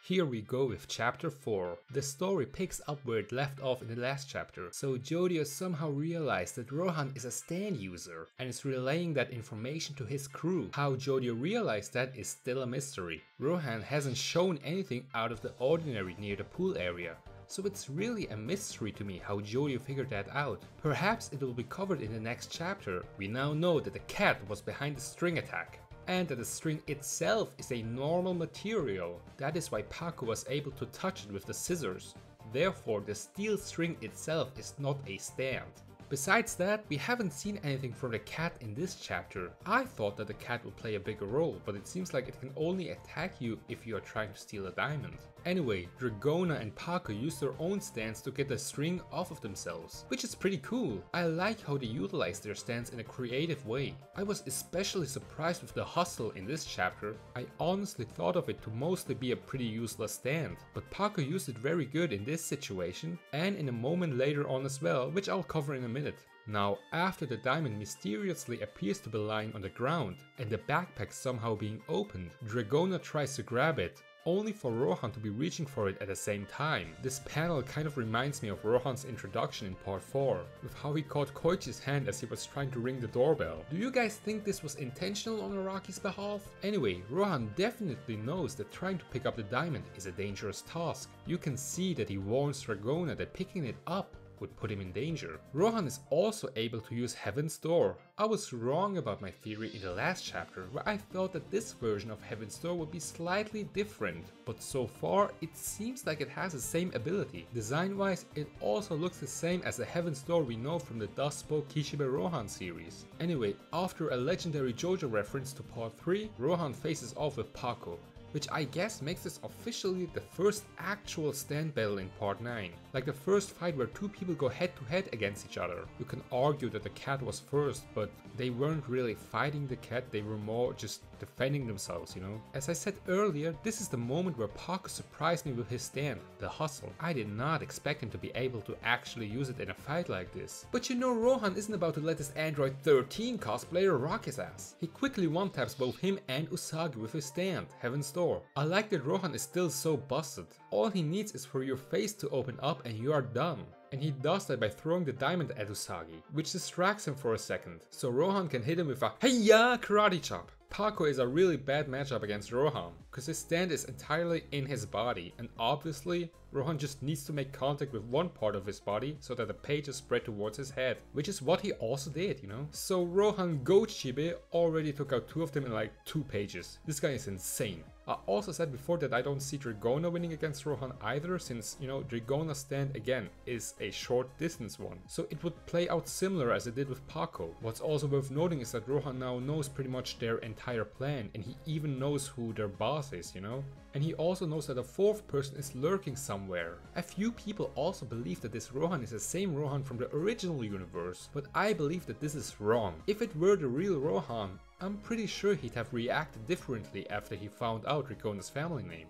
Here we go with chapter 4. The story picks up where it left off in the last chapter. So JoJo somehow realized that Rohan is a stand user and is relaying that information to his crew. How JoJo realized that is still a mystery. Rohan hasn't shown anything out of the ordinary near the pool area. So it's really a mystery to me how JoJo figured that out. Perhaps it will be covered in the next chapter. We now know that the cat was behind the string attack, and that the string itself is a normal material. That is why Paco was able to touch it with the scissors. Therefore, the steel string itself is not a stand. Besides that, we haven't seen anything from the cat in this chapter. I thought that the cat would play a bigger role, but it seems like it can only attack you if you are trying to steal a diamond. Anyway, Dragona and Paco use their own stands to get the string off of themselves, which is pretty cool. I like how they utilize their stands in a creative way. I was especially surprised with the hustle in this chapter. I honestly thought of it to mostly be a pretty useless stand, but Paco used it very good in this situation and in a moment later on as well, which I'll cover in a minute. Now, after the diamond mysteriously appears to be lying on the ground and the backpack somehow being opened, Dragona tries to grab it, only for Rohan to be reaching for it at the same time. This panel kind of reminds me of Rohan's introduction in part 4, with how he caught Koichi's hand as he was trying to ring the doorbell. Do you guys think this was intentional on Araki's behalf? Anyway, Rohan definitely knows that trying to pick up the diamond is a dangerous task. You can see that he warns Dragona that picking it up would put him in danger. Rohan is also able to use Heaven's Door. I was wrong about my theory in the last chapter, where I thought that this version of Heaven's Door would be slightly different, but so far it seems like it has the same ability. Design wise, it also looks the same as the Heaven's Door we know from the Dust Spoke Kishibe Rohan series. Anyway, after a legendary JoJo reference to part 3, Rohan faces off with Paco, which I guess makes this officially the first actual stand battle in part 9. Like the first fight where two people go head to head against each other. You can argue that the cat was first, but they weren't really fighting the cat, they were more just defending themselves, you know. As I said earlier, this is the moment where Paco surprised me with his stand, the hustle. I did not expect him to be able to actually use it in a fight like this. But you know, Rohan isn't about to let this Android 13 cosplayer rock his ass. He quickly one-taps both him and Usagi with his stand, Heaven's Door. I like that Rohan is still so busted. All he needs is for your face to open up and you are done. And he does that by throwing the diamond at Usagi, which distracts him for a second, so Rohan can hit him with a Hey-ya karate chop. Paco is a really bad matchup against Rohan, because his stand is entirely in his body, and obviously Rohan just needs to make contact with one part of his body so that the pages spread towards his head, which is what he also did, you know. So Rohan Kishibe already took out 2 of them in like 2 pages. This guy is insane. I also said before that I don't see Dragona winning against Rohan either, since, you know, Dragona's stand again is a short distance one. So it would play out similar as it did with Paco. What's also worth noting is that Rohan now knows pretty much their entire plan, and he even knows who their boss is, you know. And he also knows that a 4th person is lurking somewhere. A few people also believe that this Rohan is the same Rohan from the original universe, but I believe that this is wrong. If it were the real Rohan, I'm pretty sure he'd have reacted differently after he found out Dragona's family name.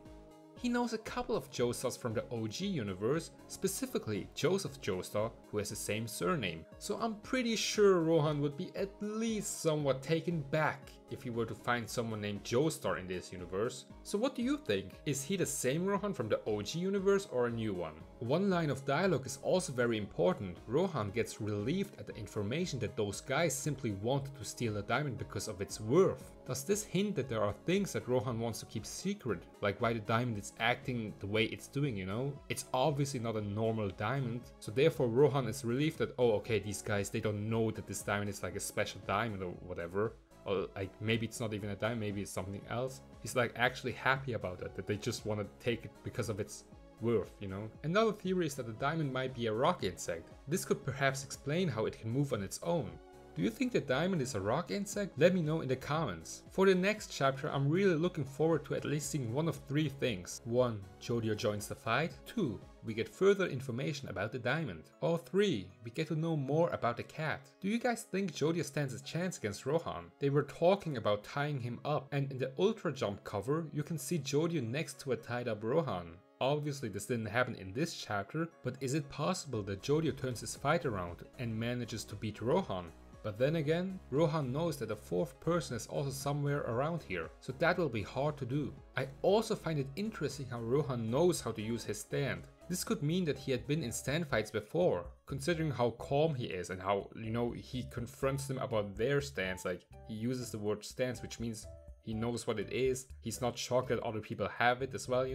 He knows a couple of Joestars from the OG universe, specifically Joseph Joestar, who has the same surname. So I'm pretty sure Rohan would be at least somewhat taken back if he were to find someone named Joestar in this universe. So what do you think? Is he the same Rohan from the OG universe or a new one? One line of dialogue is also very important. Rohan gets relieved at the information that those guys simply wanted to steal a diamond because of its worth. Does this hint that there are things that Rohan wants to keep secret, like why the diamond is acting the way it's doing, you know? It's obviously not a normal diamond, so therefore Rohan is relieved that, oh okay, these guys, they don't know that this diamond is like a special diamond or whatever. Or like maybe it's not even a diamond, maybe it's something else. He's like actually happy about it, that they just want to take it because of its worth, you know. Another theory is that the diamond might be a rock insect. This could perhaps explain how it can move on its own. Do you think the diamond is a rock insect? Let me know in the comments. For the next chapter, I'm really looking forward to at least seeing one of 3 things. 1. JoJo joins the fight. 2. We get further information about the diamond. Or 3. We get to know more about the cat. Do you guys think JoJo stands a chance against Rohan? They were talking about tying him up, and in the Ultra Jump cover, you can see JoJo next to a tied up Rohan. Obviously this didn't happen in this chapter, but is it possible that JoJo turns his fight around and manages to beat Rohan? But then again, Rohan knows that the fourth person is also somewhere around here, so that will be hard to do. I also find it interesting how Rohan knows how to use his stand. This could mean that he had been in stand fights before, considering how calm he is and how, he confronts them about their stance. Like, he uses the word stance, which means he knows what it is. He's not shocked that other people have it as well,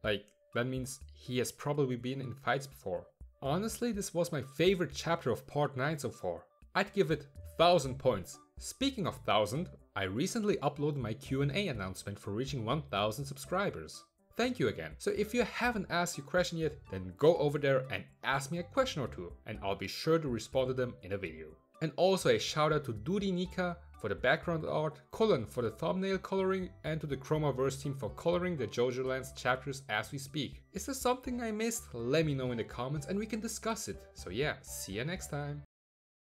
Like, that means he has probably been in fights before. Honestly, this was my favorite chapter of part 9 so far. I'd give it 1000 points. Speaking of 1000, I recently uploaded my Q&A announcement for reaching 1000 subscribers. Thank you again. So if you haven't asked your question yet, then go over there and ask me a question or two, and I'll be sure to respond to them in a video. And also a shout out to Dudi Nika for the background art, Colin for the thumbnail coloring, and to the Chromaverse team for coloring the JOJOLands chapters as we speak. Is there something I missed? Let me know in the comments and we can discuss it. So yeah, see you next time.